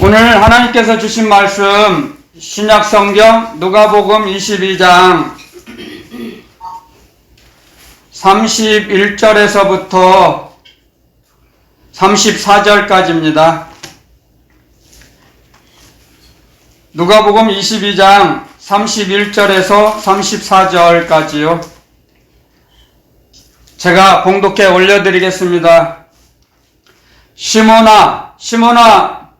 오늘 하나님께서 주신 말씀 신약성경 누가복음 22장 31절에서부터 34절까지입니다. 누가복음 22장 31절에서 34절까지요. 제가 봉독해 올려드리겠습니다. 시몬아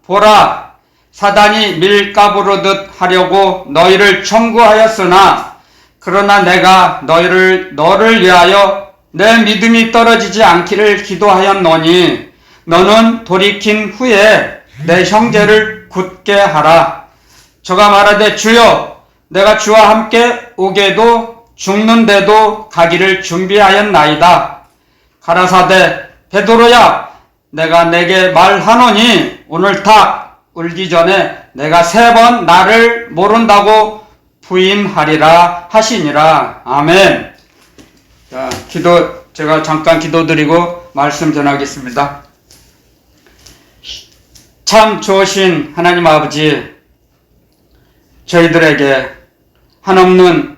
보라, 사단이 밀가부르듯 하려고 너희를 청구하였으나 그러나 내가 너를 위하여 내 믿음이 떨어지지 않기를 기도하였노니 너는 돌이킨 후에 내 형제를 굳게 하라. 저가 말하되 주여, 내가 주와 함께 오게도 죽는데도 가기를 준비하였나이다. 가라사대 베드로야, 내가 내게 말하노니 오늘 닭 울기 전에 내가 3번 나를 모른다고 부인하리라 하시니라. 아멘. 자, 제가 잠깐 기도드리고 말씀 전하겠습니다. 참 좋으신 하나님 아버지, 저희들에게 한없는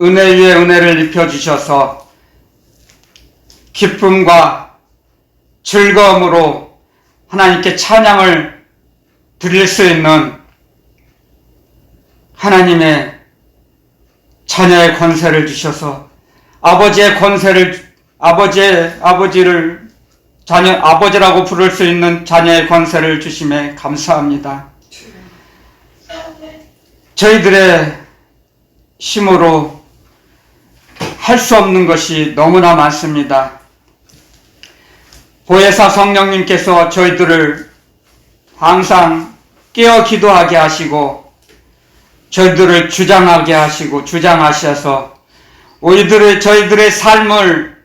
은혜 위에 은혜를 입혀주셔서 기쁨과 즐거움으로 하나님께 찬양을 드릴 수 있는 하나님의 자녀의 권세를 주셔서 아버지의 권세를 아버지라고 부를 수 있는 자녀의 권세를 주심에 감사합니다. 저희들의 힘으로 할 수 없는 것이 너무나 많습니다. 보혜사 성령님께서 저희들을 항상 깨어 기도하게 하시고 저희들을 주장하셔서 저희들의 삶을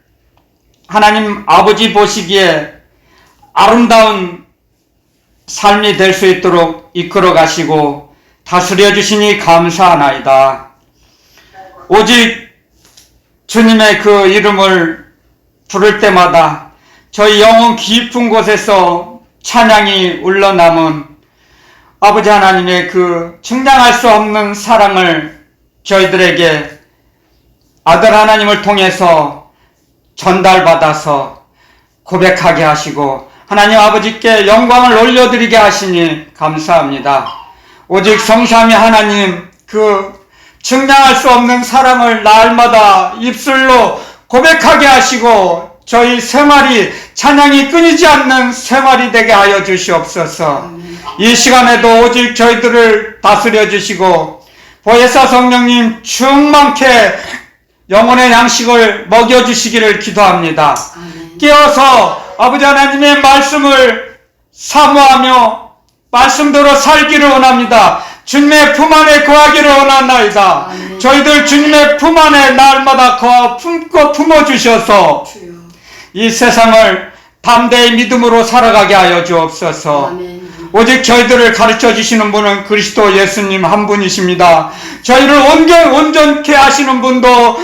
하나님 아버지 보시기에 아름다운 삶이 될 수 있도록 이끌어 가시고 다스려 주시니 감사하나이다. 오직 주님의 그 이름을 부를 때마다 저희 영혼 깊은 곳에서 찬양이 울러남은 아버지 하나님의 그 측량할 수 없는 사랑을 저희들에게 아들 하나님을 통해서 전달받아서 고백하게 하시고 하나님 아버지께 영광을 올려드리게 하시니 감사합니다. 오직 성삼위 하나님 그 측량할 수 없는 사랑을 날마다 입술로 고백하게 하시고 저희 생활이 찬양이 끊이지 않는 생활이 되게 하여 주시옵소서. 이 시간에도 오직 저희들을 다스려 주시고 보혜사 성령님 충만케 영혼의 양식을 먹여 주시기를 기도합니다. 깨어서 아버지 하나님의 말씀을 사모하며 말씀대로 살기를 원합니다. 주님의 품 안에 거하기를 원하나이다. 저희들 주님의 품 안에 날마다 품어주셔서 이 세상을 담대히 믿음으로 살아가게 하여 주옵소서. 아멘. 오직 저희들을 가르쳐 주시는 분은 그리스도 예수님 한 분이십니다. 저희를 온전케 하시는 분도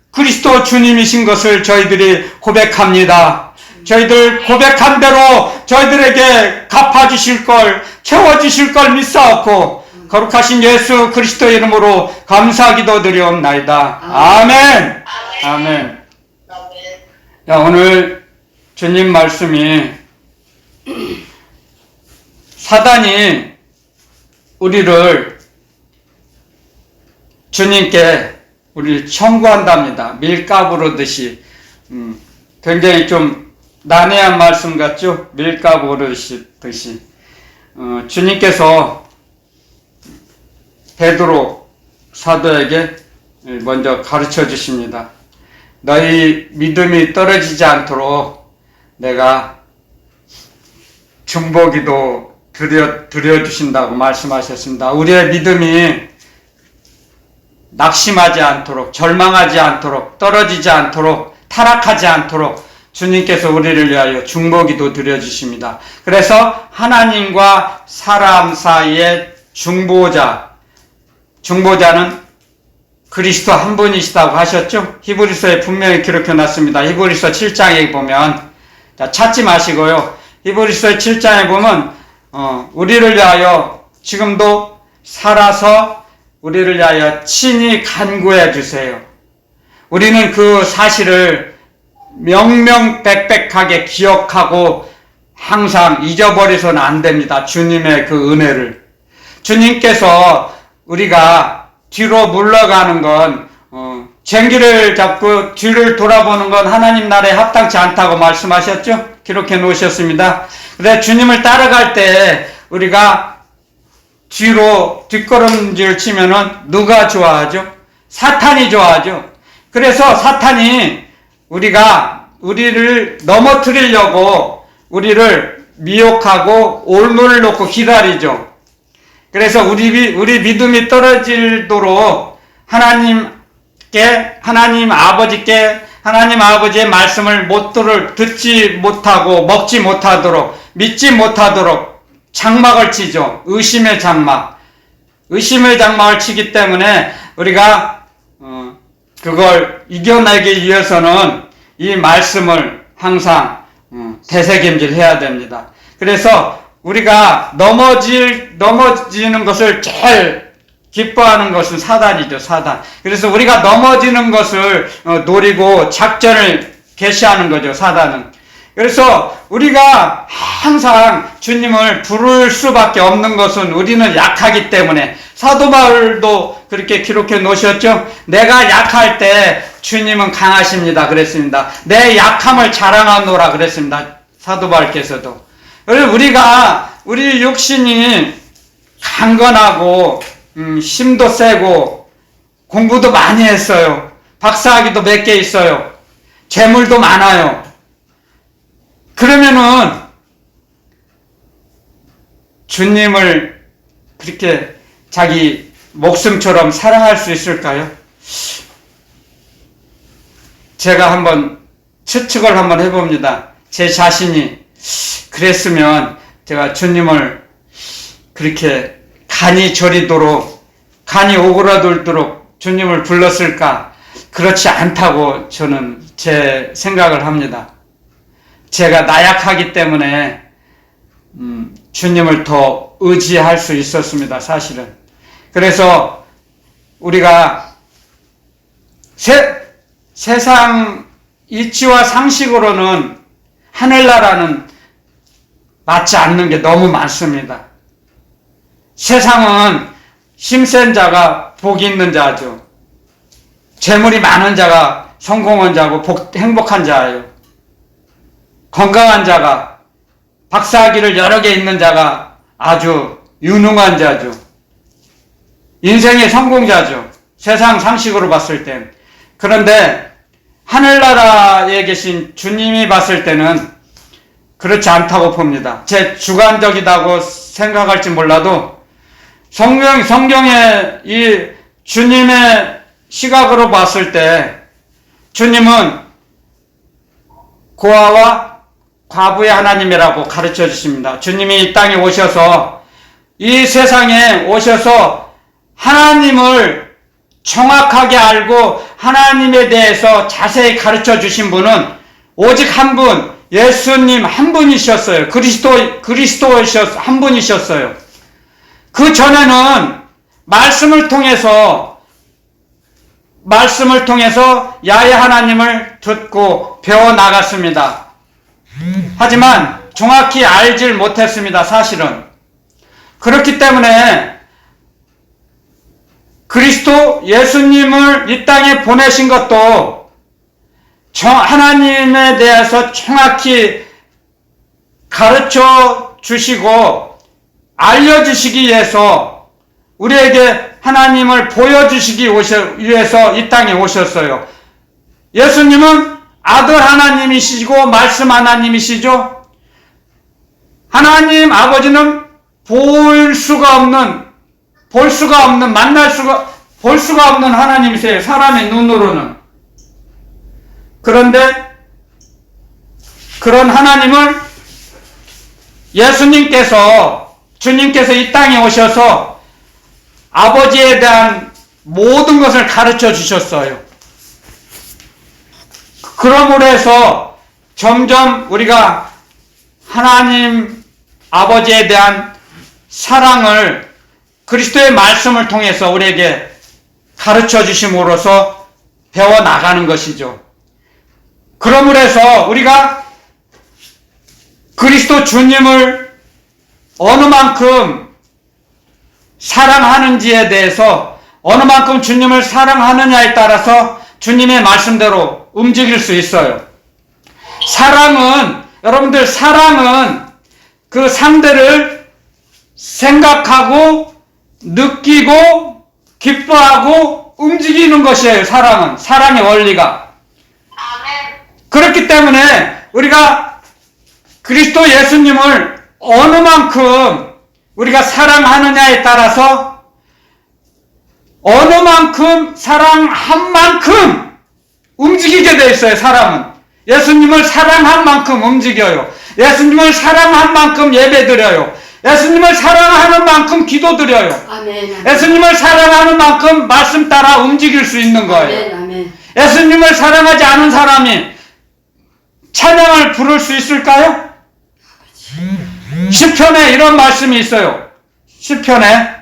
그리스도 주님이신 것을 저희들이 고백합니다. 저희들 고백한 대로 저희들에게 갚아주실 걸, 채워주실 걸 믿사옵고 거룩하신 예수 그리스도 이름으로 감사기도 드리옵나이다. 아멘. 아멘. 자, 오늘 주님 말씀이 사단이 우리를 주님께 우리를 청구한답니다. 밀가부르듯이. 굉장히 좀 난해한 말씀 같죠? 밀가부르듯이. 주님께서 베드로 사도에게 먼저 가르쳐 주십니다. 너희 믿음이 떨어지지 않도록 내가 중보기도 드려주신다고 말씀하셨습니다. 우리의 믿음이 낙심하지 않도록, 절망하지 않도록, 떨어지지 않도록, 타락하지 않도록 주님께서 우리를 위하여 중보기도 드려주십니다. 그래서 하나님과 사람 사이의 중보자는 그리스도 한 분이시다고 하셨죠? 히브리서에 분명히 기록해 놨습니다. 히브리서 7장에 보면, 찾지 마시고요. 히브리서 7장에 보면 우리를 위하여 지금도 살아서 우리를 위하여 친히 간구해 주세요. 우리는 그 사실을 명명백백하게 기억하고 항상 잊어버려서는 안 됩니다. 주님의 그 은혜를. 주님께서 우리가 뒤로 물러가는 건 쟁기를 잡고 뒤를 돌아보는 건 하나님 나라에 합당치 않다고 말씀하셨죠? 기록해 놓으셨습니다. 그래서 주님을 따라갈 때 우리가 뒤로 뒷걸음질 치면은 누가 좋아하죠? 사탄이 좋아하죠. 그래서 사탄이 우리를 넘어뜨리려고 우리를 미혹하고 올무를 놓고 기다리죠. 그래서 우리 믿음이 떨어지도록 하나님 아버지의 말씀을 듣지 못하고 먹지 못하도록 믿지 못하도록 장막을 치죠. 의심의 장막을 치기 때문에 우리가 그걸 이겨내기 위해서는 이 말씀을 항상 되새김질해야 됩니다. 그래서 우리가 넘어지는 것을 제일 기뻐하는 것은 사단이죠, 사단. 그래서 우리가 넘어지는 것을 노리고 작전을 개시하는 거죠, 사단은. 그래서 우리가 항상 주님을 부를 수밖에 없는 것은 우리는 약하기 때문에, 사도 바울도 그렇게 기록해 놓으셨죠. 내가 약할 때 주님은 강하십니다 그랬습니다. 내 약함을 자랑하노라 그랬습니다, 사도 바울께서도. 우리 육신이 강건하고 힘도 세고 공부도 많이 했어요. 박사학위도 몇 개 있어요. 재물도 많아요. 그러면은 주님을 그렇게 자기 목숨처럼 사랑할 수 있을까요? 제가 한번 추측을 한번 해봅니다. 제 자신이 그랬으면 제가 주님을 그렇게 간이 저리도록, 간이 오그라들도록 주님을 불렀을까? 그렇지 않다고 저는 제 생각을 합니다. 제가 나약하기 때문에 주님을 더 의지할 수 있었습니다, 사실은. 그래서 우리가 세상 이치와 상식으로는 하늘나라는 맞지 않는 게 너무 많습니다. 세상은 힘센 자가 복이 있는 자죠. 재물이 많은 자가 성공한 자고 행복한 자예요. 건강한 자가, 박사학위를 여러 개 있는 자가 아주 유능한 자죠. 인생의 성공자죠. 세상 상식으로 봤을 땐. 그런데 하늘나라에 계신 주님이 봤을 때는 그렇지 않다고 봅니다. 제 주관적이라고 생각할지 몰라도 성경에 이 주님의 시각으로 봤을 때 주님은 고아와 과부의 하나님이라고 가르쳐 주십니다. 주님이 이 땅에 오셔서, 이 세상에 오셔서 하나님을 정확하게 알고 하나님에 대해서 자세히 가르쳐 주신 분은 오직 한 분, 예수님 한 분이셨어요. 그리스도 한 분이셨어요. 그 전에는 말씀을 통해서 야훼 하나님을 듣고 배워 나갔습니다. 하지만 정확히 알질 못했습니다, 사실은. 그렇기 때문에 그리스도 예수님을 이 땅에 보내신 것도 하나님에 대해서 정확히 가르쳐 주시고 알려주시기 위해서, 우리에게 하나님을 보여주시기 위해서 이 땅에 오셨어요. 예수님은 아들 하나님이시고 말씀 하나님이시죠. 하나님 아버지는 볼 수가 없는 하나님이세요, 사람의 눈으로는. 그런데 그런 하나님을 주님께서 이 땅에 오셔서 아버지에 대한 모든 것을 가르쳐 주셨어요. 그러므로 해서 점점 우리가 하나님 아버지에 대한 사랑을 그리스도의 말씀을 통해서 우리에게 가르쳐 주심으로써 배워나가는 것이죠. 그러므로 해서 우리가 그리스도 주님을 어느 만큼 사랑하는지에 대해서, 어느 만큼 주님을 사랑하느냐에 따라서 주님의 말씀대로 움직일 수 있어요. 사랑은, 여러분들, 사랑은 그 상대를 생각하고 느끼고 기뻐하고 움직이는 것이에요. 사랑은, 사랑의 원리가. 그렇기 때문에 우리가 그리스도 예수님을 어느 만큼 우리가 사랑하느냐에 따라서 어느 만큼 사랑한 만큼 움직이게 돼 있어요. 사람은 예수님을 사랑한 만큼 움직여요. 예수님을 사랑한 만큼 예배드려요. 예수님을 사랑하는 만큼 기도드려요. 아멘. 예수님을 사랑하는 만큼 말씀 따라 움직일 수 있는 거예요. 아멘. 예수님을 사랑하지 않은 사람이 찬양을 부를 수 있을까요? 시편에 이런 말씀이 있어요. 시편에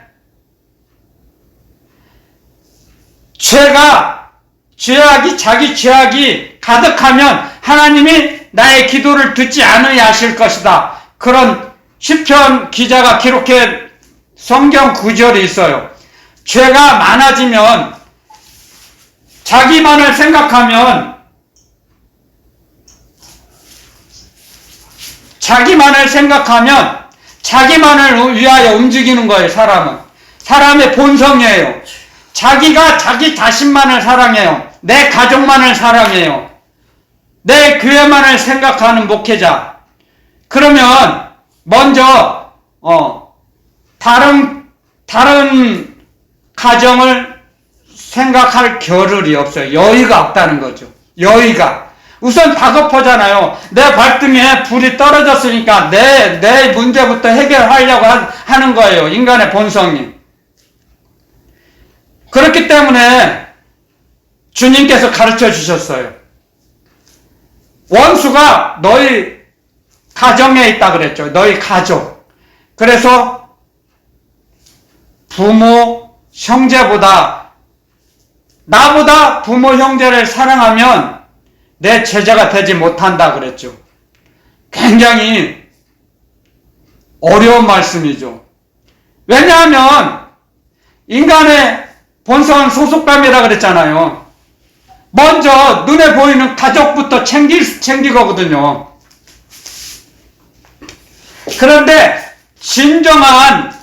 자기 죄악이 가득하면 하나님이 나의 기도를 듣지 않으하실 것이다. 그런 시편 기자가 기록해 성경 구절이 있어요. 죄가 많아지면, 자기만을 생각하면, 자기만을 위하여 움직이는 거예요. 사람의 본성이에요. 자기가 자기 자신만을 사랑해요. 내 가족만을 사랑해요. 내 교회만을 생각하는 목회자. 그러면 먼저 다른 가정을 생각할 겨를이 없어요. 여유가 없다는 거죠. 여유가. 우선 다급하잖아요. 내 발등에 불이 떨어졌으니까 내 문제부터 해결하려고 하는 거예요. 인간의 본성이. 그렇기 때문에 주님께서 가르쳐 주셨어요. 원수가 너희 가정에 있다 그랬죠. 너희 가족. 그래서 부모, 형제보다, 나보다 부모, 형제를 사랑하면 내 제자가 되지 못한다 그랬죠. 굉장히 어려운 말씀이죠. 왜냐하면 인간의 본성은 소속감이라 그랬잖아요. 먼저 눈에 보이는 가족부터 챙기거든요. 그런데 진정한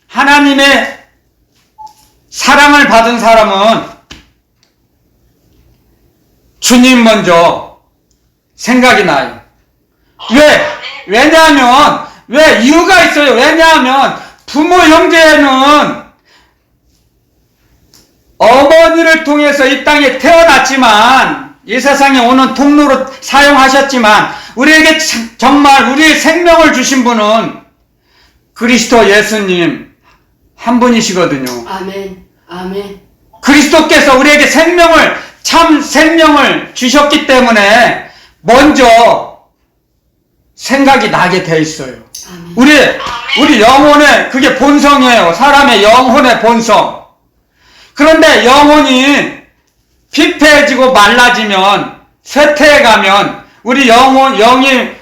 하나님의 사랑을 받은 사람은 주님 먼저 생각이 나요. 왜냐하면, 이유가 있어요. 왜냐하면 부모, 형제는 어머니를 통해서 이 땅에 태어났지만, 이 세상에 오는 통로로 사용하셨지만, 우리에게 정말 우리의 생명을 주신 분은 그리스도 예수님 한 분이시거든요. 아멘. 아멘. 그리스도께서 우리에게 참 생명을 주셨기 때문에 먼저 생각이 나게 돼 있어요. 아멘. 우리 영혼의, 그게 본성이에요. 사람의 영혼의 본성. 그런데 영혼이 피폐해지고 말라지면, 쇠퇴해가면, 우리 영이,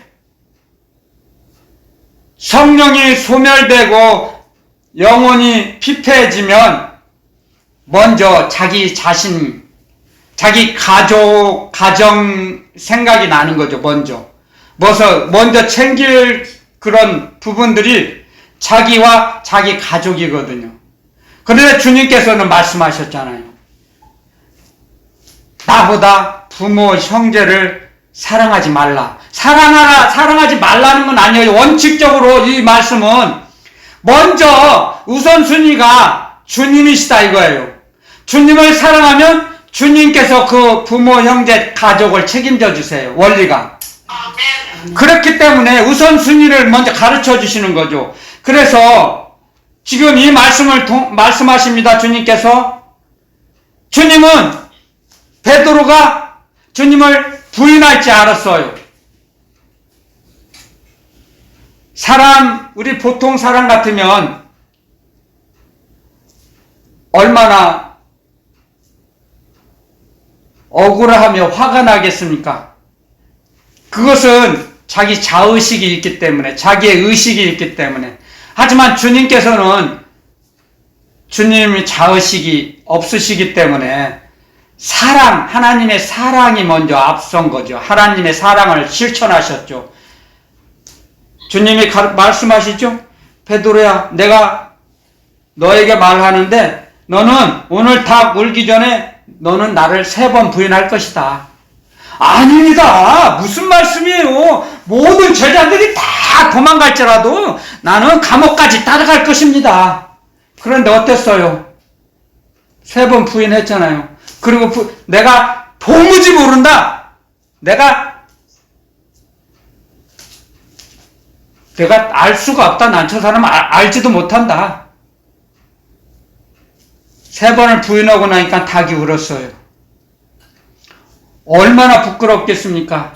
성령이 소멸되고 영혼이 피폐해지면 먼저 자기 자신, 자기 가정 생각이 나는 거죠. 먼저 챙길 그런 부분들이 자기와 자기 가족이거든요. 그런데 주님께서는 말씀하셨잖아요. 나보다 부모, 형제를 사랑하지 말라. 사랑하지 말라는 건 아니에요. 원칙적으로 이 말씀은 먼저 우선순위가 주님이시다 이거예요. 주님을 사랑하면 주님께서 그 부모, 형제, 가족을 책임져 주세요. 원리가. 그렇기 때문에 우선순위를 먼저 가르쳐 주시는 거죠. 그래서 지금 이 말씀을 말씀하십니다. 주님께서. 주님은 베드로가 주님을 부인할 줄 알았어요. 우리 보통 사람 같으면 얼마나 억울하며 화가 나겠습니까? 그것은 자기 자의식이 있기 때문에, 자기의 의식이 있기 때문에. 하지만 주님께서는 주님이 자의식이 없으시기 때문에 하나님의 사랑이 먼저 앞선 거죠. 하나님의 사랑을 실천하셨죠. 주님이 말씀하시죠? 베드로야, 내가 너에게 말하는데 너는 오늘 닭 울기 전에 너는 나를 3번 부인할 것이다. 아닙니다. 무슨 말씀이에요? 모든 제자들이 다 도망갈지라도 나는 감옥까지 따라갈 것입니다. 그런데 어땠어요? 3번 부인했잖아요. 그리고 내가 도무지 모른다. 내가 알 수가 없다. 난 저 사람 알지도 못한다. 3번을 부인하고 나니까 닭이 울었어요. 얼마나 부끄럽겠습니까?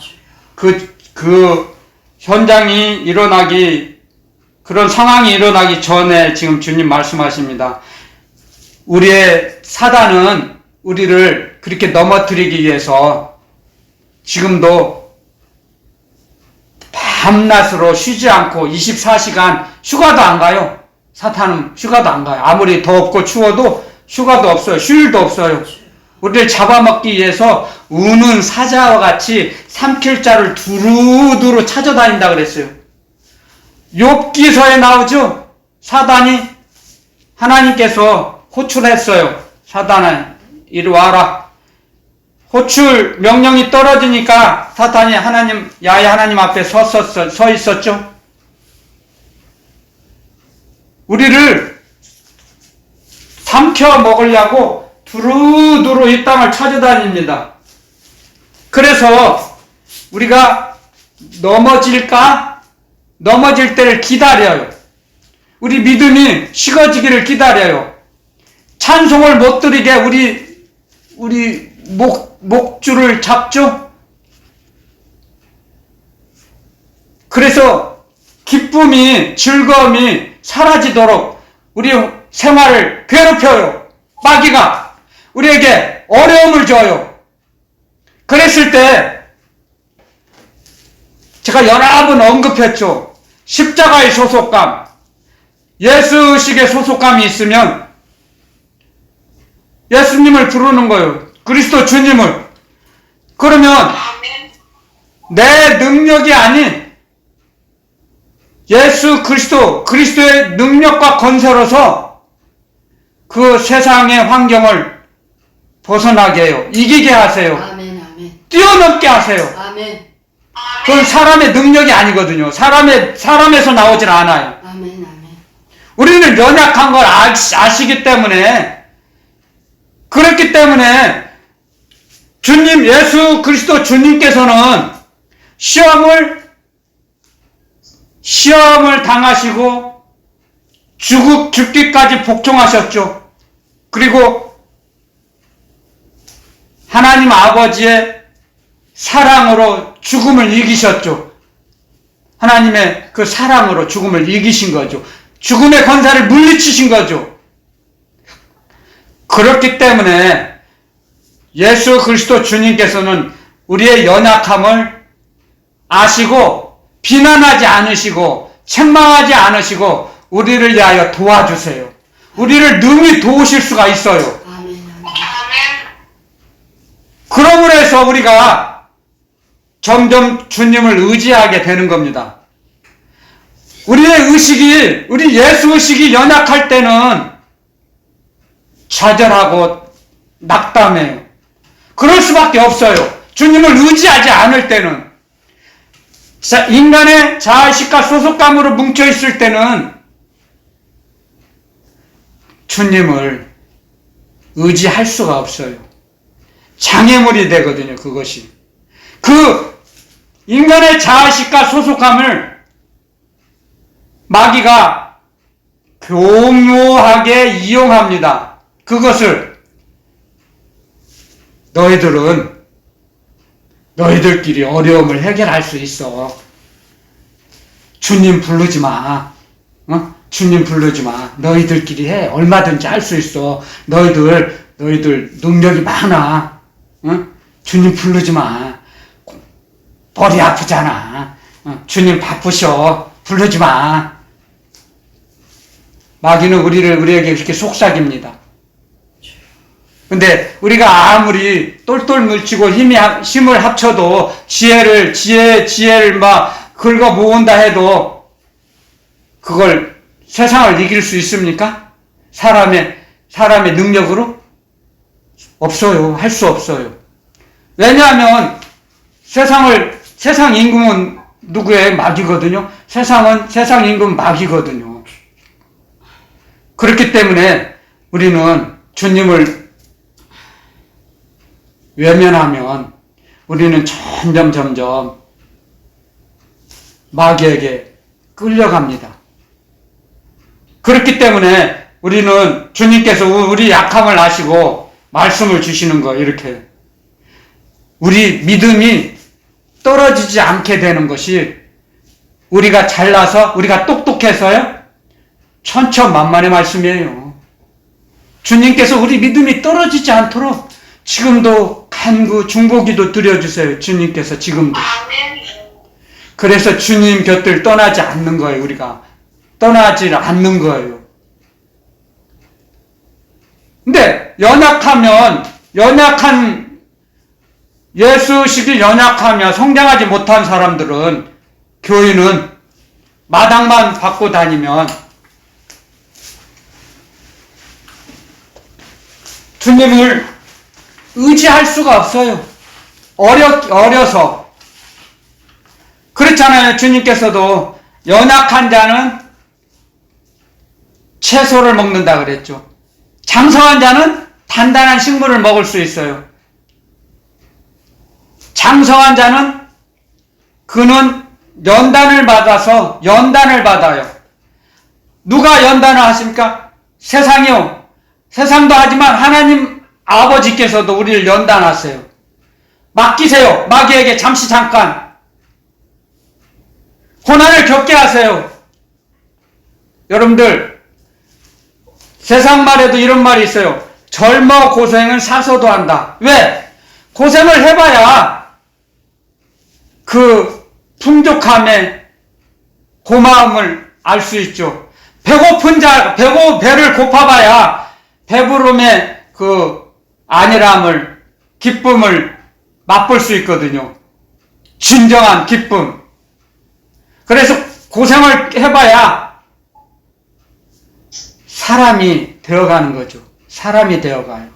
그 현장이 그런 상황이 일어나기 전에 지금 주님 말씀하십니다. 우리의 사단은 우리를 그렇게 넘어뜨리기 위해서 지금도 밤낮으로 쉬지 않고 24시간 휴가도 안 가요. 사탄은 휴가도 안 가요. 아무리 덥고 추워도 휴가도 없어요. 휴일도 없어요. 우리를 잡아먹기 위해서 우는 사자와 같이 삼킬 자를 두루두루 찾아다닌다 그랬어요. 욥기서에 나오죠? 사단이 하나님께서 호출했어요. 사단아, 이리 와라. 호출 명령이 떨어지니까 사탄이 야훼 하나님 앞에 서 있었죠. 우리를 삼켜 먹으려고 두루두루 이 땅을 찾아다닙니다. 그래서 우리가 넘어질 때를 기다려요. 우리 믿음이 식어지기를 기다려요. 찬송을 못 드리게 우리 목줄을 잡죠. 그래서 기쁨이, 즐거움이 사라지도록 우리 생활을 괴롭혀요. 마귀가 우리에게 어려움을 줘요. 그랬을 때 제가 여러 번 언급했죠. 십자가의 소속감, 예수의식의 소속감이 있으면 예수님을 부르는 거예요. 그리스도 주님을. 그러면 내 능력이 아닌 예수 그리스도의 능력과 건설로서 그 세상의 환경을 벗어나게 해요. 이기게 하세요. 아멘, 아멘. 뛰어넘게 하세요. 아멘. 그건 사람의 능력이 아니거든요. 사람에서 나오질 않아요. 아멘, 아멘. 우리는 연약한 걸 아시기 때문에, 그렇기 때문에 주님, 예수 그리스도 주님께서는 시험을 당하시고 죽기까지 복종하셨죠. 그리고 하나님 아버지의 사랑으로 죽음을 이기셨죠. 하나님의 그 사랑으로 죽음을 이기신 거죠. 죽음의 권세를 물리치신 거죠. 그렇기 때문에 예수 그리스도 주님께서는 우리의 연약함을 아시고 비난하지 않으시고 책망하지 않으시고 우리를 위하여 도와주세요. 우리를 능히 도우실 수가 있어요. 아멘, 아멘. 그러므로 해서 우리가 점점 주님을 의지하게 되는 겁니다. 우리 예수 의식이 연약할 때는 좌절하고 낙담해요. 그럴 수밖에 없어요. 주님을 의지하지 않을 때는. 인간의 자의식과 소속감으로 뭉쳐있을 때는 주님을 의지할 수가 없어요. 장애물이 되거든요, 그것이. 그 인간의 자의식과 소속감을 마귀가 교묘하게 이용합니다. 그것을 너희들끼리 어려움을 해결할 수 있어. 주님 부르지 마. 주님 부르지 마. 너희들끼리 해. 얼마든지 할 수 있어. 너희들 능력이 많아. 주님 부르지 마. 머리 아프잖아. 주님 바쁘셔. 부르지 마. 마귀는 우리에게 그렇게 속삭입니다. 근데 우리가 아무리 똘똘 뭉치고 힘을 합쳐도 지혜를 막 긁어 모은다 해도 그걸 세상을 이길 수 있습니까? 사람의 능력으로? 없어요. 할 수 없어요. 왜냐하면 세상 임금은 누구의 마귀거든요. 세상 임금은 마귀거든요. 그렇기 때문에 우리는 주님을 외면하면 우리는 점점 마귀에게 끌려갑니다. 그렇기 때문에 우리는 주님께서 우리 약함을 아시고 말씀을 주시는 거 이렇게 우리 믿음이 떨어지지 않게 되는 것이 우리가 잘나서 우리가 똑똑해서요? 천천만만의 말씀이에요. 주님께서 우리 믿음이 떨어지지 않도록 지금도 간구 중보기도 드려주세요. 주님께서 지금도. 그래서 주님 곁을 떠나지 않는 거예요. 우리가 떠나지 않는 거예요. 근데 예수식이 연약하며 성장하지 못한 사람들은 교인은 마당만 받고 다니면 주님을 의지할 수가 없어요. 어려서. 그렇잖아요. 주님께서도 연약한 자는 채소를 먹는다 그랬죠. 장성한 자는 단단한 식물을 먹을 수 있어요. 장성한 자는 그는 연단을 받아요. 누가 연단을 하십니까? 세상이요. 세상도 하지만 하나님 아버지께서도 우리를 연단하세요. 맡기세요. 마귀에게 잠깐 고난을 겪게 하세요. 여러분들 세상 말에도 이런 말이 있어요. 젊어 고생은 사서도 한다. 왜? 고생을 해봐야 그 풍족함의 고마움을 알 수 있죠. 배를 고파봐야 배부름의 그 안일함을, 기쁨을 맛볼 수 있거든요. 진정한 기쁨. 그래서 고생을 해봐야 사람이 되어가는 거죠. 사람이 되어가요.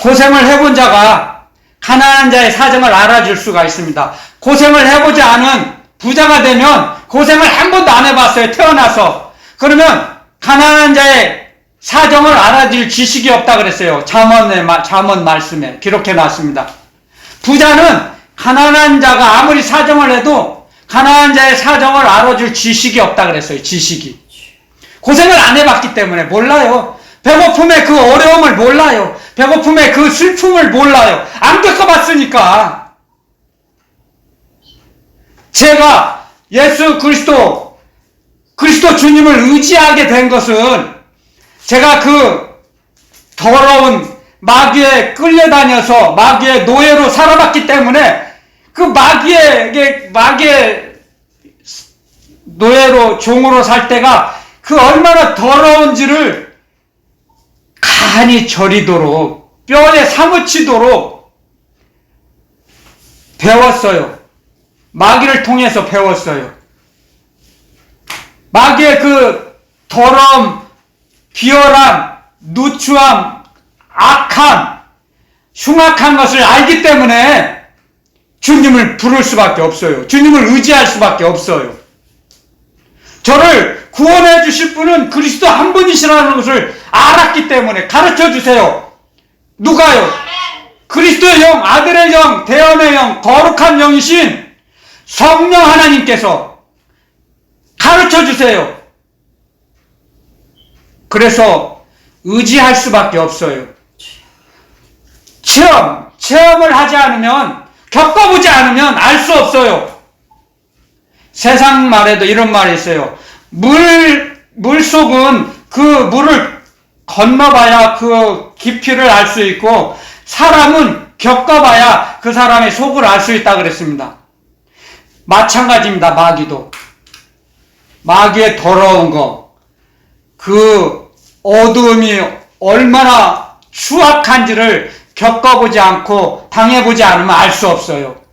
고생을 해본 자가 가난한 자의 사정을 알아줄 수가 있습니다. 고생을 해보지 않은 부자가 되면 고생을 한 번도 안 해봤어요. 태어나서. 그러면 가난한 자의 사정을 알아줄 지식이 없다 그랬어요. 잠언 말씀에 기록해 놨습니다. 부자는 가난한 자가 아무리 사정을 해도 가난한 자의 사정을 알아줄 지식이 없다 그랬어요. 지식이. 고생을 안 해봤기 때문에 몰라요. 배고픔의 그 어려움을 몰라요. 배고픔의 그 슬픔을 몰라요. 안 겪어봤으니까. 제가 예수 그리스도 주님을 의지하게 된 것은 제가 그 더러운 마귀에 끌려다녀서 마귀의 노예로 살아봤기 때문에 그 마귀의 노예로 종으로 살 때가 그 얼마나 더러운지를 간이 저리도록 뼈에 사무치도록 배웠어요. 마귀를 통해서 배웠어요. 마귀의 그 더러움, 비열함, 누추함, 악함, 흉악한 것을 알기 때문에 주님을 부를 수밖에 없어요. 주님을 의지할 수밖에 없어요. 저를 구원해 주실 분은 그리스도 한 분이시라는 것을 알았기 때문에 가르쳐 주세요. 누가요? 그리스도의 영, 아들의 영, 대언의 영, 거룩한 영이신 성령 하나님께서 가르쳐 주세요. 그래서 의지할 수밖에 없어요. 체험을 하지 않으면, 겪어보지 않으면 알 수 없어요. 세상 말에도 이런 말이 있어요. 물속은 그 물을 건너봐야 그 깊이를 알 수 있고, 사람은 겪어봐야 그 사람의 속을 알 수 있다 그랬습니다. 마찬가지입니다. 마귀도. 마귀의 더러운 거, 그 어두움이 얼마나 추악한지를 겪어보지 않고 당해보지 않으면 알 수 없어요.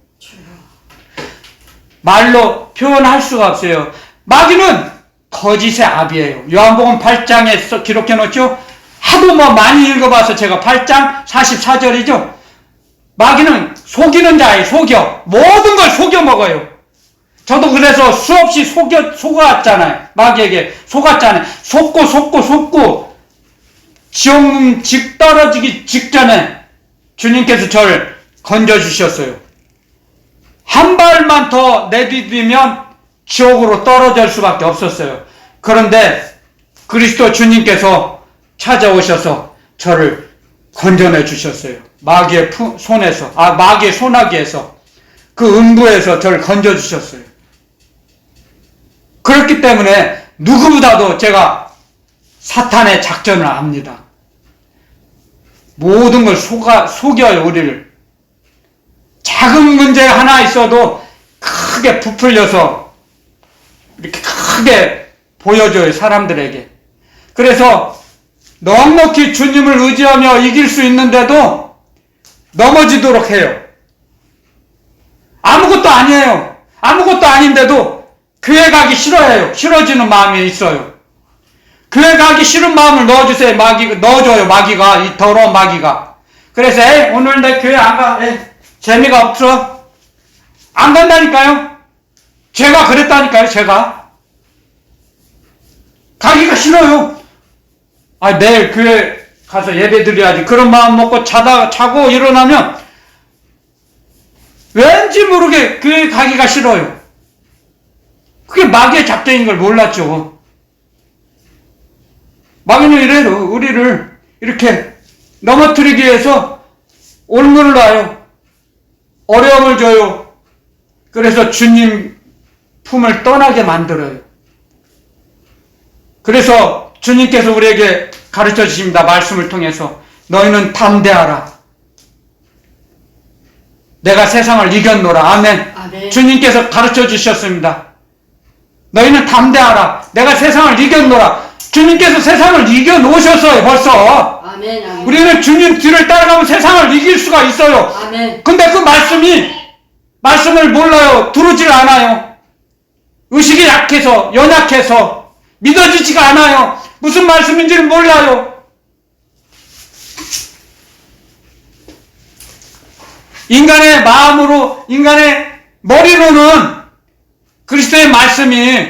말로 표현할 수가 없어요. 마귀는 거짓의 압이에요. 요한복음 8장에 기록해 놓죠. 하도 많이 읽어봐서 제가 8장 44절이죠. 마귀는 속이는 자예요. 속여. 모든 걸 속여 먹어요. 저도 그래서 수없이 속았잖아요. 마귀에게 속았잖아요. 속고 지옥문 직 떨어지기 직전에 주님께서 저를 건져주셨어요. 한 발만 더 내디디면 지옥으로 떨어질 수밖에 없었어요. 그런데 그리스도 주님께서 찾아오셔서 저를 건져내 주셨어요. 마귀의 손에서, 마귀의 소나기에서, 그 음부에서 저를 건져 주셨어요. 그렇기 때문에 누구보다도 제가 사탄의 작전을 압니다. 모든 걸 속여요, 우리를. 작은 문제 하나 있어도 크게 부풀려서 이렇게 크게 보여줘요, 사람들에게. 그래서 넉넉히 주님을 의지하며 이길 수 있는데도 넘어지도록 해요. 아무것도 아니에요. 아무것도 아닌데도 교회 가기 싫어해요. 싫어지는 마음이 있어요. 교회 가기 싫은 마음을 넣어주세요. 넣어줘요, 마귀가. 이 더러운 마귀가. 그래서 오늘 내 교회 안 가. 재미가 없어. 안 간다니까요. 제가 그랬다니까요. 제가 가기가 싫어요. 내일 교회 가서 예배 드려야지. 그런 마음 먹고 자고 일어나면 왠지 모르게 교회 가기가 싫어요. 그게 마귀의 작전인 걸 몰랐죠. 마귀는 이래요. 우리를 이렇게 넘어뜨리기 위해서 올무를 놔요. 어려움을 줘요. 그래서 주님 품을 떠나게 만들어요. 그래서 주님께서 우리에게 가르쳐 주십니다. 말씀을 통해서. 너희는 담대하라. 내가 세상을 이겼노라. 아멘. 아멘. 주님께서 가르쳐 주셨습니다. 너희는 담대하라. 내가 세상을 이겼노라. 주님께서 세상을 이겨놓으셨어요, 벌써. 아멘. 아멘. 우리는 주님 뒤를 따라가면 세상을 이길 수가 있어요. 아멘. 근데 그 말씀을 몰라요. 두르질 않아요. 의식이 약해서, 연약해서, 믿어지지가 않아요. 무슨 말씀인지는 몰라요. 인간의 마음으로, 인간의 머리로는 그리스도의 말씀이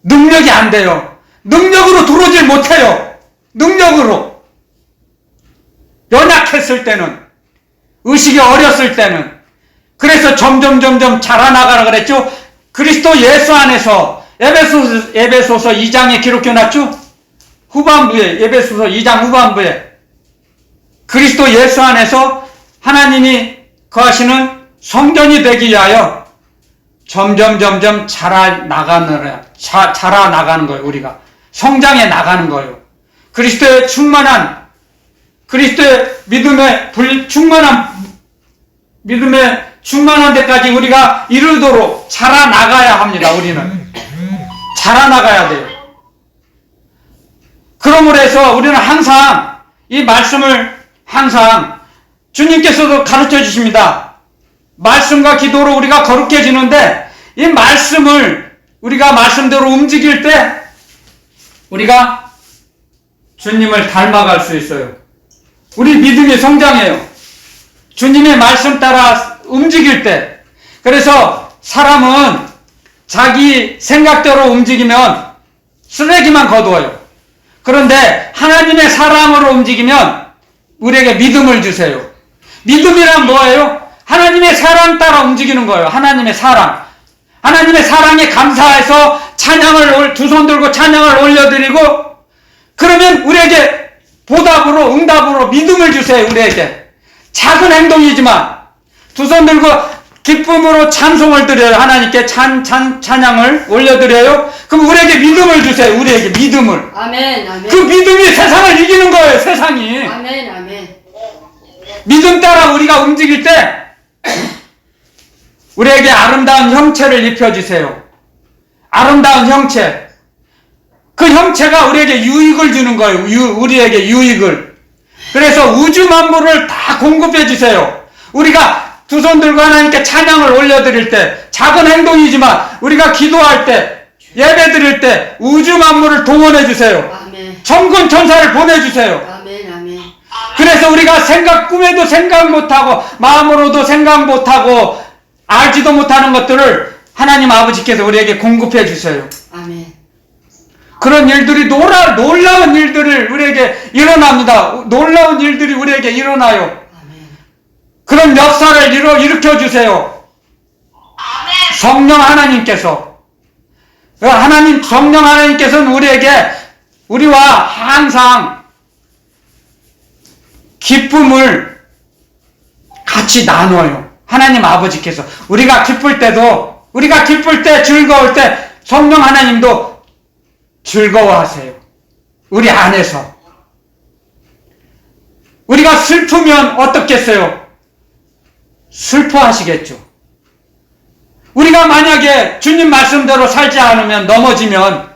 능력이 안 돼요. 능력으로 들어오질 못해요. 능력으로. 연약했을 때는, 의식이 어렸을 때는. 그래서 점점 자라나가라 그랬죠. 그리스도 예수 안에서 에베소서 2장에 기록해놨죠. 후반부에, 에베소서 2장 후반부에 그리스도 예수 안에서 하나님이 거하시는 성전이 되기 위하여 점점 자라나가는 거예요. 우리가 성장해 나가는 거예요. 그리스도의 믿음의 충만한 데까지 우리가 이르도록 자라나가야 합니다. 우리는 자라나가야 돼요. 그러므로 해서 우리는 항상 이 말씀을 항상 주님께서도 가르쳐 주십니다. 말씀과 기도로 우리가 거룩해지는데, 이 말씀을 우리가 말씀대로 움직일 때 우리가 주님을 닮아갈 수 있어요. 우리 믿음이 성장해요. 주님의 말씀 따라 움직일 때. 그래서 사람은 자기 생각대로 움직이면 쓰레기만 거두어요. 그런데 하나님의 사랑으로 움직이면 우리에게 믿음을 주세요. 믿음이란 뭐예요? 하나님의 사랑 따라 움직이는 거예요. 하나님의 사랑. 하나님의 사랑에 감사해서 두 손 들고 찬양을 올려드리고, 그러면 우리에게 보답으로, 응답으로 믿음을 주세요. 우리에게 작은 행동이지만 두 손 들고 기쁨으로 찬송을 드려요. 하나님께 찬양을 올려드려요. 그럼 우리에게 믿음을 주세요. 우리에게 믿음을. 아멘. 아멘. 그 믿음이 세상을 이기는 거예요. 세상이. 아멘. 아멘. 믿음 따라 우리가 움직일 때 우리에게 아름다운 형체를 입혀주세요. 아름다운 형체. 그 형체가 우리에게 유익을 주는 거예요. 우리에게 유익을. 그래서 우주 만물을 다 공급해 주세요. 우리가 두 손 들고 하나님께 찬양을 올려드릴 때, 작은 행동이지만 우리가 기도할 때, 예배 드릴 때 우주 만물을 동원해 주세요. 아멘. 천군 천사를 보내주세요. 아멘. 아멘. 그래서 우리가 꿈에도 생각 못하고 마음으로도 생각 못하고 알지도 못하는 것들을 하나님 아버지께서 우리에게 공급해 주세요. 아멘. 그런 일들이 놀라운 일들을 우리에게 일어납니다. 놀라운 일들이 우리에게 일어나요. 아멘. 그런 역사를 일으켜 주세요. 성령 하나님께서. 성령 하나님께서는 우리와 항상 기쁨을 같이 나눠요. 하나님 아버지께서. 우리가 기쁠 때, 즐거울 때 성령 하나님도 즐거워하세요. 우리 안에서. 우리가 슬프면 어떻겠어요? 슬퍼하시겠죠. 우리가 만약에 주님 말씀대로 살지 않으면, 넘어지면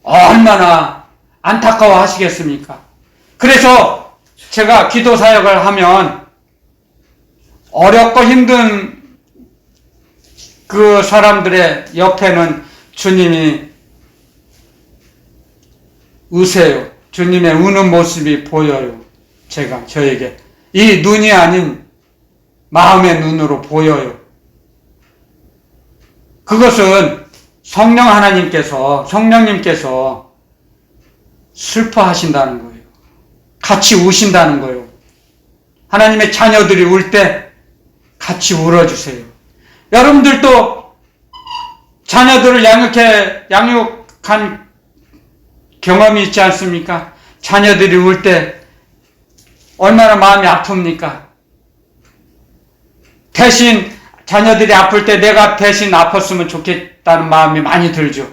얼마나 안타까워 하시겠습니까? 그래서 제가 기도 사역을 하면 어렵고 힘든 그 사람들의 옆에는 주님이 우세요. 주님의 우는 모습이 보여요. 저에게. 이 눈이 아닌 마음의 눈으로 보여요. 그것은 성령님께서 슬퍼하신다는 거예요. 같이 우신다는 거예요. 하나님의 자녀들이 울 때 같이 울어주세요. 여러분들도 자녀들을 양육한 경험이 있지 않습니까? 자녀들이 울 때 얼마나 마음이 아픕니까? 대신 자녀들이 아플 때 내가 대신 아팠으면 좋겠다는 마음이 많이 들죠.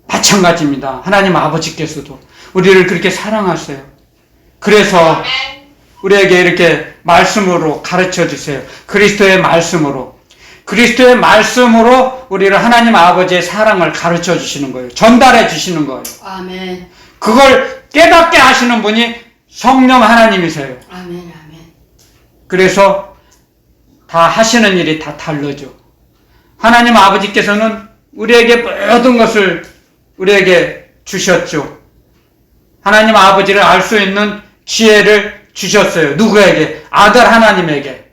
마찬가지입니다. 하나님 아버지께서도 우리를 그렇게 사랑하세요. 그래서 우리에게 이렇게 말씀으로 가르쳐 주세요. 그리스도의 말씀으로 우리를 하나님 아버지의 사랑을 가르쳐 주시는 거예요. 전달해 주시는 거예요. 아멘. 그걸 깨닫게 하시는 분이 성령 하나님이세요. 아멘. 아멘. 그래서 다 하시는 일이 다 다르죠. 하나님 아버지께서는 우리에게 모든 것을 우리에게 주셨죠. 하나님 아버지를 알 수 있는 지혜를 주셨어요. 누구에게? 아들 하나님에게.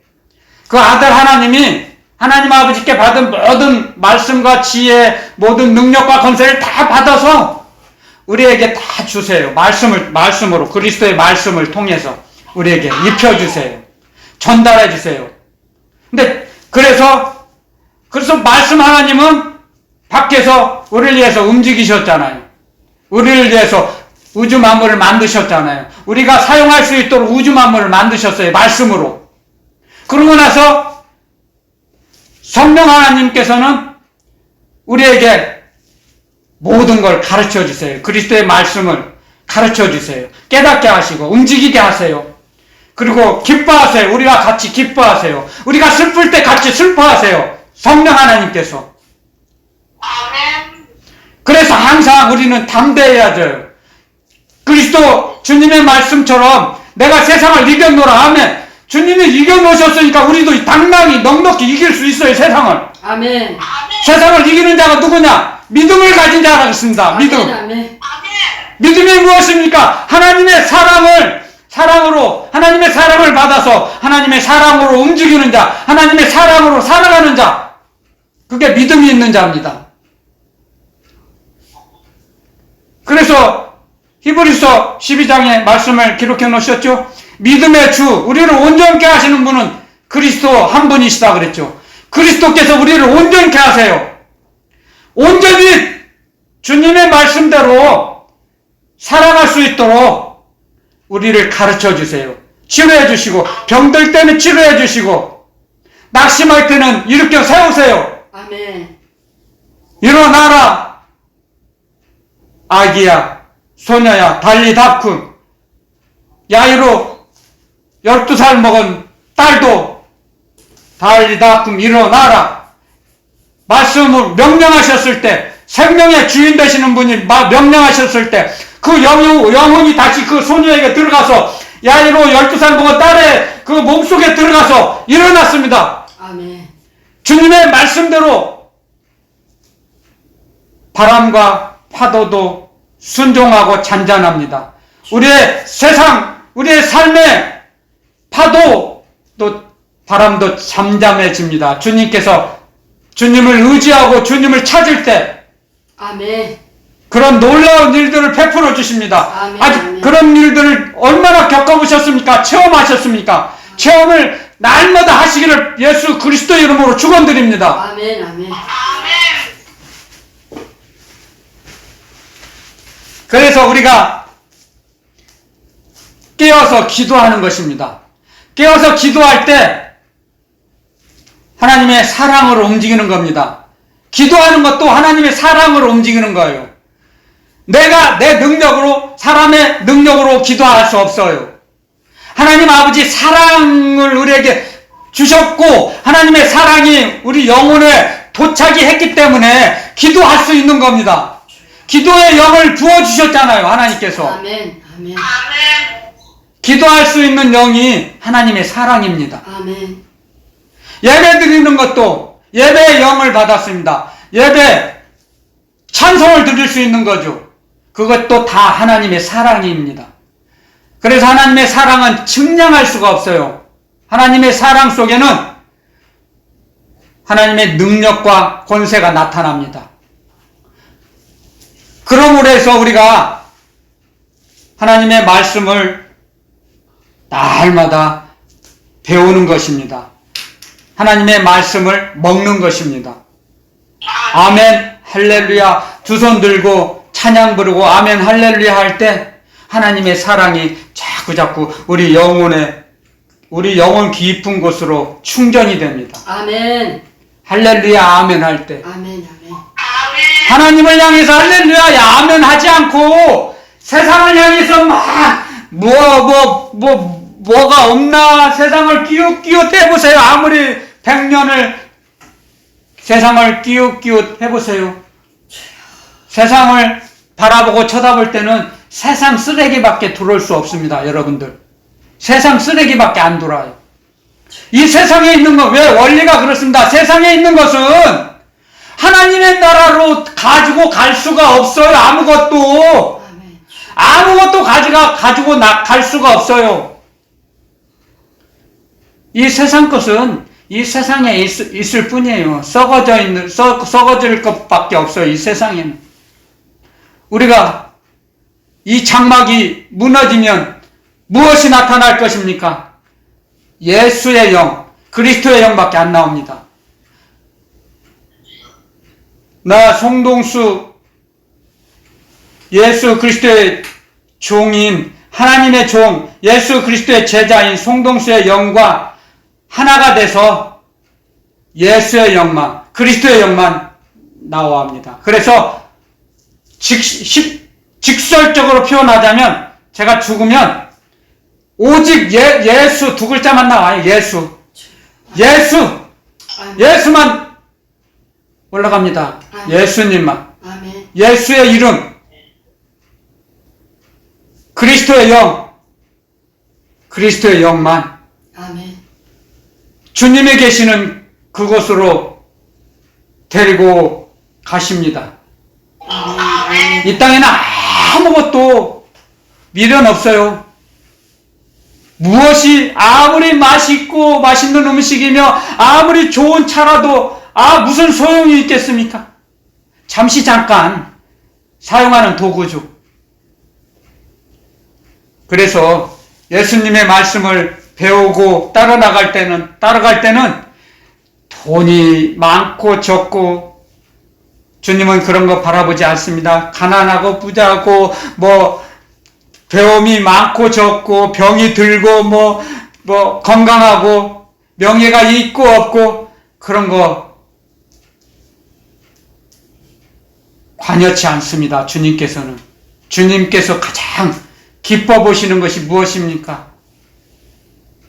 그 아들 하나님이 하나님 아버지께 받은 모든 말씀과 지혜, 모든 능력과 권세를 다 받아서 우리에게 다 주세요. 말씀으로, 그리스도의 말씀을 통해서 우리에게 입혀주세요. 전달해주세요. 그래서 말씀 하나님은 밖에서 우리를 위해서 움직이셨잖아요. 우리를 위해서 우주 만물을 만드셨잖아요. 우리가 사용할 수 있도록 우주 만물을 만드셨어요. 말씀으로. 그러고 나서 성령 하나님께서는 우리에게 모든 걸 가르쳐 주세요. 그리스도의 말씀을 가르쳐 주세요. 깨닫게 하시고 움직이게 하세요. 그리고 기뻐하세요. 우리와 같이 기뻐하세요. 우리가 슬플 때 같이 슬퍼하세요. 성령 하나님께서. 그래서 항상 우리는 담대해야 돼요. 그리스도 주님의 말씀처럼 내가 세상을 이겨노라 하면 주님이 이겨놓으셨으니까 우리도 당당히 넉넉히 이길 수 있어요. 세상을. 아멘. 세상을 이기는 자가 누구냐? 믿음을 가진 자가 있습니다. 믿음. 아멘. 믿음이 무엇입니까? 하나님의 하나님의 사랑을 받아서 하나님의 사랑으로 움직이는 자, 하나님의 사랑으로 살아가는 자. 그게 믿음이 있는 자입니다. 그래서 히브리서 12장에 말씀을 기록해 놓으셨죠? 믿음의 주, 우리를 온전케 하시는 분은 그리스도 한 분이시다 그랬죠. 그리스도께서 우리를 온전케 하세요. 온전히 주님의 말씀대로 살아갈 수 있도록 우리를 가르쳐 주세요. 치료해 주시고, 병들 때는 치료해 주시고, 낙심할 때는 일으켜 세우세요. 아멘. 일어나라. 아기야, 소녀야, 달리 다쿰. 야이로 12살 먹은 딸도 달리 다쿰 일어나라. 말씀을 명령하셨을 때, 생명의 주인 되시는 분이 명령하셨을 때, 그 영혼이 다시 그 소녀에게 들어가서 야이로 12살 먹은 딸의 그 몸속에 들어가서 일어났습니다. 아멘. 주님의 말씀대로 바람과 파도도 순종하고 잔잔합니다. 우리의 세상, 우리의 삶의 파도도 바람도 잠잠해집니다. 주님께서 주님을 의지하고 주님을 찾을 때 아멘. 그런 놀라운 일들을 베풀어 주십니다. 아멘, 아직 아멘. 그런 일들을 얼마나 겪어보셨습니까? 체험하셨습니까? 체험을 날마다 하시기를 예수 그리스도 이름으로 축원드립니다. 아멘. 아멘. 그래서 우리가 깨어서 기도하는 것입니다. 깨어서 기도할 때 하나님의 사랑으로 움직이는 겁니다. 기도하는 것도 하나님의 사랑으로 움직이는 거예요. 내가 내 능력으로, 사람의 능력으로 기도할 수 없어요. 하나님 아버지 사랑을 우리에게 주셨고 하나님의 사랑이 우리 영혼에 도착이 했기 때문에 기도할 수 있는 겁니다. 기도의 영을 부어주셨잖아요, 하나님께서. 아멘. 아멘. 기도할 수 있는 영이 하나님의 사랑입니다. 아멘. 예배 드리는 것도 예배의 영을 받았습니다. 예배, 찬송을 드릴 수 있는 거죠. 그것도 다 하나님의 사랑입니다. 그래서 하나님의 사랑은 측량할 수가 없어요. 하나님의 사랑 속에는 하나님의 능력과 권세가 나타납니다. 그러므로 해서 우리가 하나님의 말씀을 날마다 배우는 것입니다. 하나님의 말씀을 먹는 것입니다. 아멘, 할렐루야. 두 손 들고 찬양 부르고 아멘, 할렐루야 할 때 하나님의 사랑이 자꾸 우리 영혼 깊은 곳으로 충전이 됩니다. 아멘. 할렐루야, 아멘 할 때. 아멘. 아멘. 하나님을 향해서 할렐루야, 야, 아멘 하지 않고 세상을 향해서 막 뭐가 없나 세상을 끼웃끼웃 해보세요. 아무리 100년을 세상을 끼웃끼웃 해보세요. 세상을 바라보고 쳐다볼 때는 세상 쓰레기밖에 들어올 수 없습니다. 여러분들, 세상 쓰레기밖에 안 돌아요. 이 세상에 있는 것, 왜 원리가 그렇습니다. 세상에 있는 것은 하나님의 나라로 가지고 갈 수가 없어요. 아무것도 가지고 갈 수가 없어요. 이 세상 것은 이 세상에 있을 뿐이에요. 썩어질 것밖에 없어요. 이 세상에는. 우리가 이 장막이 무너지면 무엇이 나타날 것입니까? 예수의 영, 그리스도의 영밖에 안 나옵니다. 나 송동수 예수 그리스도의 종인 하나님의 종 예수 그리스도의 제자인 송동수의 영과 하나가 돼서 예수의 영만, 그리스도의 영만 나와야 합니다. 그래서 직설적으로 표현하자면 제가 죽으면 오직 예수 두 글자만 나와요. 예수만 올라갑니다. 아멘. 예수님만. 아멘. 예수의 이름, 그리스도의 영만. 아멘. 주님이 계시는 그곳으로 데리고 가십니다. 아멘. 이 땅에는 아무것도 미련 없어요. 무엇이 아무리 맛있고 맛있는 음식이며 아무리 좋은 차라도 무슨 소용이 있겠습니까? 잠깐 사용하는 도구죠. 그래서 예수님의 말씀을 배우고 따라갈 때는 돈이 많고 적고 주님은 그런 거 바라보지 않습니다. 가난하고 부자고 배움이 많고 적고 병이 들고 건강하고 명예가 있고 없고 그런 거 관여치 않습니다. 주님께서는. 주님께서 가장 기뻐 보시는 것이 무엇입니까?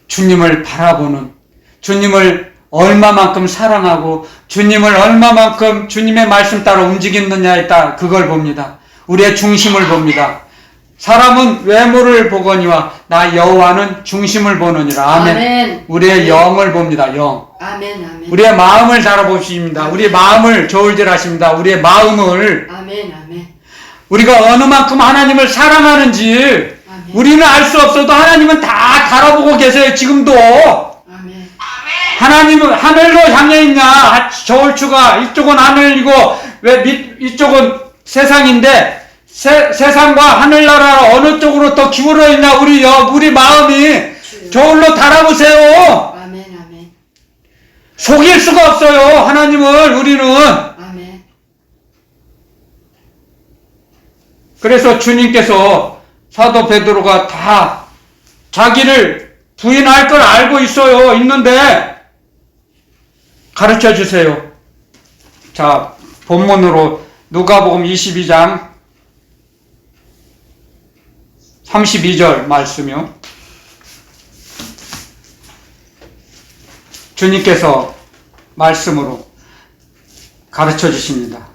주님을 바라보는, 주님을 얼마만큼 사랑하고 주님을 얼마만큼 주님의 말씀 따라 움직이느냐에 따라 그걸 봅니다. 우리의 중심을 봅니다. 사람은 외모를 보거니와 나 여호와는 중심을 보느니라. 아멘. 아멘. 우리의 영을 봅니다. 영. 아멘. 아멘. 우리의 마음을 달아보십니다. 우리의 마음을 저울질하십니다. 우리의 마음을 아멘. 아멘. 우리가 어느 만큼 하나님을 사랑하는지 아멘. 우리는 알 수 없어도 하나님은 다 달아보고 계세요. 지금도. 아멘. 하나님은 하늘로 향해 있냐? 저울추가 이쪽은 하늘이고 이쪽은 세상인데 세상과 하늘나라 어느 쪽으로 더 기울어 있냐? 우리 마음이 저울로 달아보세요. 아멘. 아멘. 속일 수가 없어요. 하나님을 우리는. 아멘. 그래서 주님께서 사도 베드로가 다 자기를 부인할 걸 알고 있는데 가르쳐 주세요. 자, 본문으로 누가복음 22장 32절 말씀이요. 주님께서 말씀으로 가르쳐 주십니다.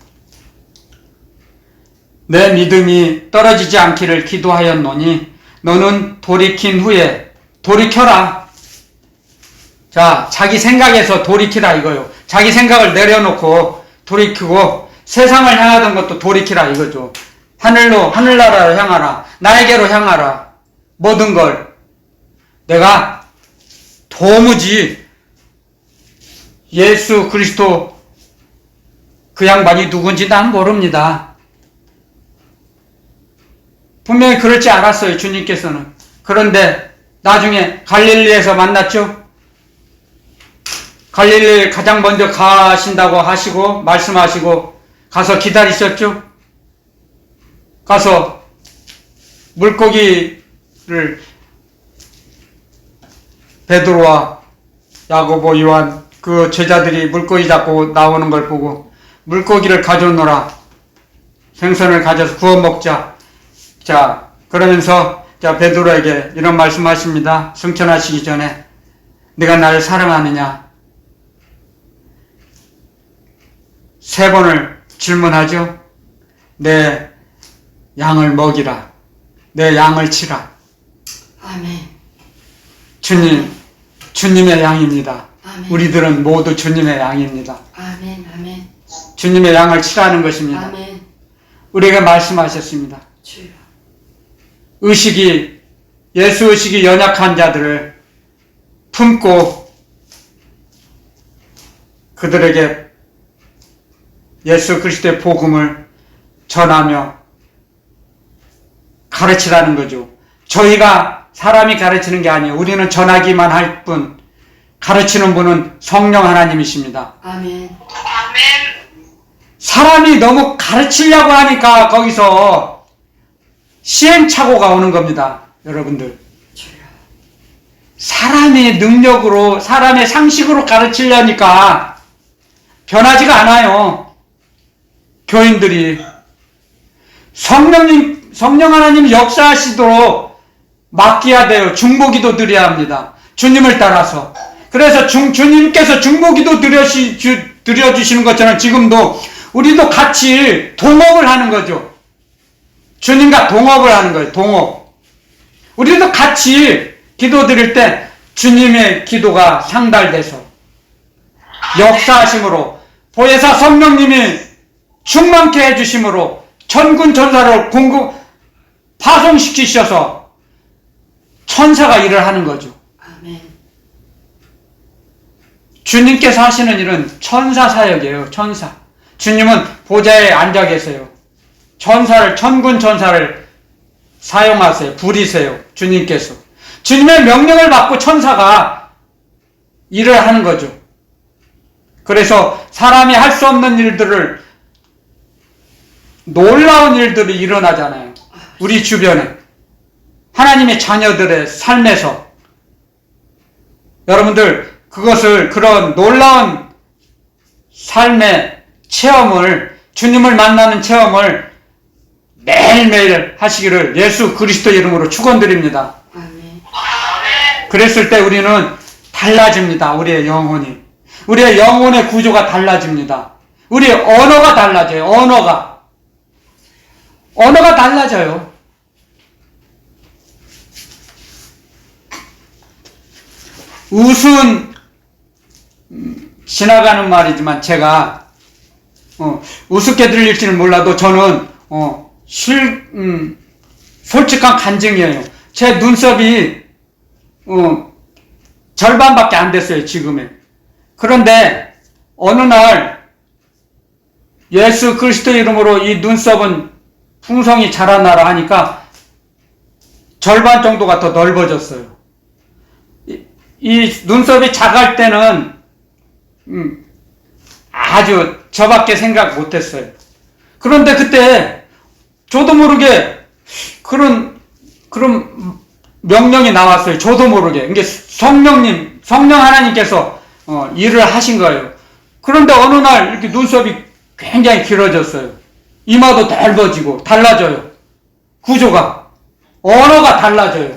내 믿음이 떨어지지 않기를 기도하였노니 너는 돌이킨 후에 돌이켜라. 자, 자기 생각에서 돌이키라 이거요. 자기 생각을 내려놓고 돌이키고 세상을 향하던 것도 돌이키라 이거죠. 하늘나라로 향하라. 나에게로 향하라. 모든 걸 내가 도무지 예수 그리스도 그 양반이 누군지 난 모릅니다. 분명히 그럴 줄 알았어요. 주님께서는. 그런데 나중에 갈릴리에서 만났죠. 갈릴리에 가장 먼저 가신다고 하시고 말씀하시고 가서 기다리셨죠. 가서 물고기를 베드로와 야고보 요한 그 제자들이 물고기 잡고 나오는 걸 보고 물고기를 가져오너라. 생선을 가져서 구워 먹자. 자, 그러면서 베드로에게 이런 말씀하십니다. 승천하시기 전에 네가 나를 사랑하느냐? 3번을 질문하죠. 내 양을 먹이라. 내 양을 치라. 아멘. 주님의 양입니다. 아멘. 우리들은 모두 주님의 양입니다. 아멘. 아멘. 주님의 양을 치라는 것입니다. 아멘. 우리에게 말씀하셨습니다. 주여. 예수 의식이 연약한 자들을 품고 그들에게 예수 그리스도의 복음을 전하며 가르치라는 거죠. 저희가 사람이 가르치는 게 아니에요. 우리는 전하기만 할 뿐, 가르치는 분은 성령 하나님이십니다. 아멘. 사람이 너무 가르치려고 하니까 거기서 시행착오가 오는 겁니다. 여러분들. 주여. 사람의 능력으로, 사람의 상식으로 가르치려니까 변하지가 않아요. 교인들이. 성령 하나님 역사하시도록 맡겨야 돼요. 중보기도 드려야 합니다. 주님을 따라서. 그래서 주님께서 중보기도 드려주시는 것처럼 지금도 우리도 같이 동업을 하는 거죠. 주님과 동업을 하는 거예요. 동업. 우리도 같이 기도 드릴 때 주님의 기도가 상달돼서 역사하심으로 보혜사 성령님이 충만케 해주심으로 천군 천사를 파송시키셔서 천사가 일을 하는 거죠. 아멘. 주님께서 하시는 일은 천사 사역이에요. 천사. 주님은 보좌에 앉아 계세요. 천군 천사를 사용하세요. 부리세요. 주님께서. 주님의 명령을 받고 천사가 일을 하는 거죠. 그래서 사람이 할 수 없는 일들을, 놀라운 일들이 일어나잖아요. 우리 주변에. 하나님의 자녀들의 삶에서. 여러분들, 그런 놀라운 삶의 체험을, 주님을 만나는 체험을 매일매일 하시기를 예수 그리스도 이름으로 축원드립니다. 아멘. 그랬을 때 우리는 달라집니다. 우리의 영혼이. 우리의 영혼의 구조가 달라집니다. 우리의 언어가 달라져요. 언어가 달라져요. 우스운 지나가는 말이지만 제가 우습게 들릴지는 몰라도 저는 솔직한 간증이에요. 제 눈썹이 절반밖에 안 됐어요, 지금에. 그런데 어느 날 예수 그리스도 이름으로 이 눈썹은 풍성이 자라나라 하니까 절반 정도가 더 넓어졌어요. 이 눈썹이 작을 때는 아주 저밖에 생각 못했어요. 그런데 그때 저도 모르게 그런 명령이 나왔어요. 저도 모르게. 이게 성령 하나님께서 일을 하신 거예요. 그런데 어느 날 이렇게 눈썹이 굉장히 길어졌어요. 이마도 넓어지고 달라져요. 구조가, 언어가 달라져요.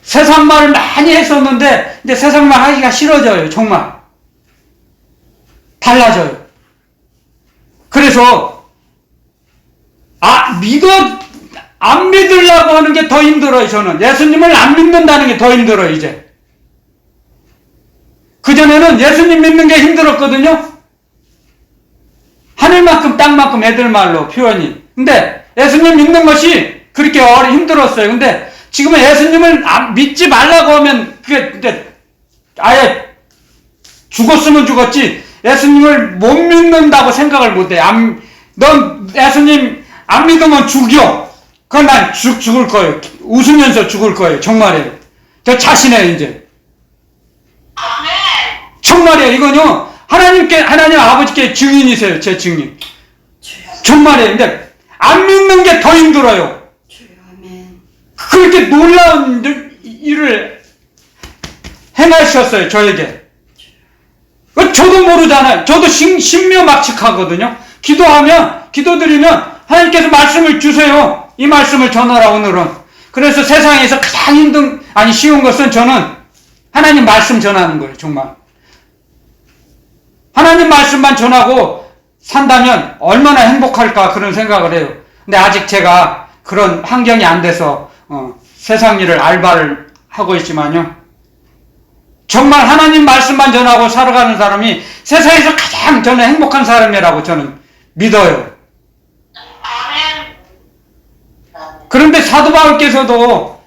세상 말을 많이 했었는데 이제 세상 말 하기가 싫어져요. 정말 달라져요. 그래서 안 믿으려고 하는 게 더 힘들어요. 저는 예수님을 안 믿는다는 게 더 힘들어요. 이제 그전에는 예수님 믿는 게 힘들었거든요. 하늘만큼 땅만큼 애들 말로 표현이. 근데 예수님 믿는 것이 그렇게 힘들었어요. 근데 지금은 예수님을 믿지 말라고 하면 그게 아예 죽었으면 죽었지 예수님을 못 믿는다고 생각을 못해. 넌 예수님 안 믿으면 죽여. 그건 난 죽을 거예요. 웃으면서 죽을 거예요. 정말이에요. 저 자신해요. 이제 정말이에요. 이건요 하나님 아버지께 증인이세요. 제 증인. 정말이에요. 근데 안 믿는 게 더 힘들어요. 아멘. 그렇게 놀라운 일을 행하셨어요. 저에게. 저도 모르잖아요. 저도 신묘막측하거든요. 기도드리면 하나님께서 말씀을 주세요. 이 말씀을 전하라 오늘은. 그래서 세상에서 가장 쉬운 것은 저는 하나님 말씀 전하는 거예요. 정말. 하나님 말씀만 전하고 산다면 얼마나 행복할까 그런 생각을 해요. 근데 아직 제가 그런 환경이 안 돼서 세상 일을 알바를 하고 있지만요. 정말 하나님 말씀만 전하고 살아가는 사람이 세상에서 가장 저는 행복한 사람이라고 저는 믿어요. 그런데 사도 바울께서도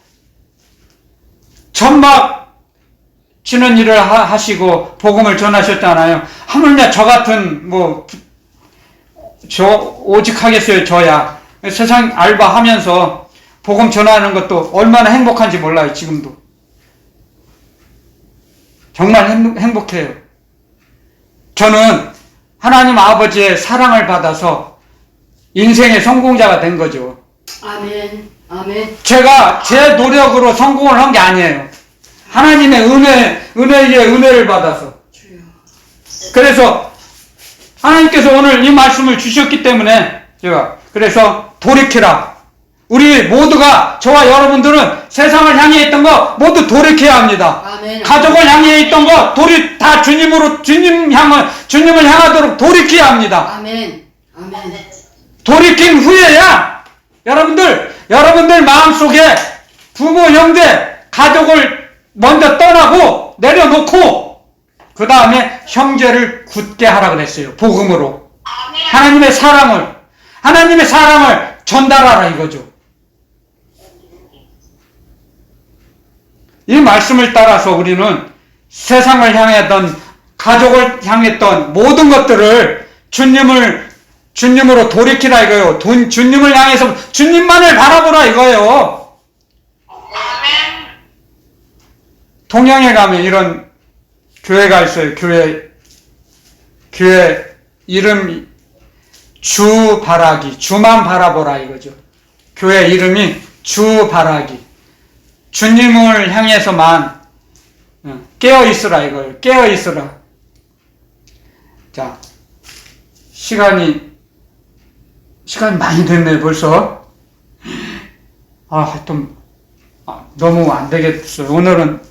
천막 치는 일을 하시고 복음을 전하셨잖아요. 하물며 저 같은 오직 하겠어요. 저야 세상 알바하면서 복음 전하는 것도 얼마나 행복한지 몰라요. 지금도 정말 행복해요. 저는 하나님 아버지의 사랑을 받아서 인생의 성공자가 된 거죠. 아멘. 아멘. 제가 제 노력으로 성공을 한 게 아니에요. 하나님의 은혜에 은혜를 받아서. 주여. 그래서 하나님께서 오늘 이 말씀을 주셨기 때문에 그래서 돌이키라. 우리 모두가, 저와 여러분들은 세상을 향해 있던 거 모두 돌이켜야 합니다. 아멘. 가족을 향해 있던 거 다 주님을 향하도록 돌이켜야 합니다. 아멘. 아멘. 돌이킨 후에야 여러분들 마음속에 부모, 형제, 가족을 먼저 떠나고 내려놓고 그 다음에 형제를 굳게 하라 그랬어요. 복음으로. 하나님의 사랑을 전달하라 이거죠. 이 말씀을 따라서 우리는 세상을 향했던, 가족을 향했던 모든 것들을 주님으로 돌이키라 이거예요. 주님을 향해서 주님만을 바라보라 이거예요. 동양에 가면 이런 교회가 있어요. 교회 이름 주바라기, 주만 바라보라 이거죠. 교회 이름이 주바라기. 주님을 향해서만 깨어 있으라 이걸 깨어 있으라. 자, 시간이 많이 됐네 벌써. 하여튼 너무 안 되겠어요. 오늘은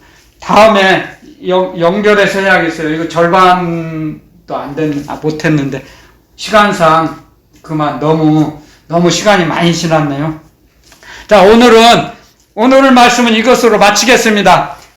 다음에 연결해서 해야겠어요. 이거 절반도 못했는데 시간상 그만 너무 시간이 많이 지났네요. 자, 오늘 말씀은 이것으로 마치겠습니다.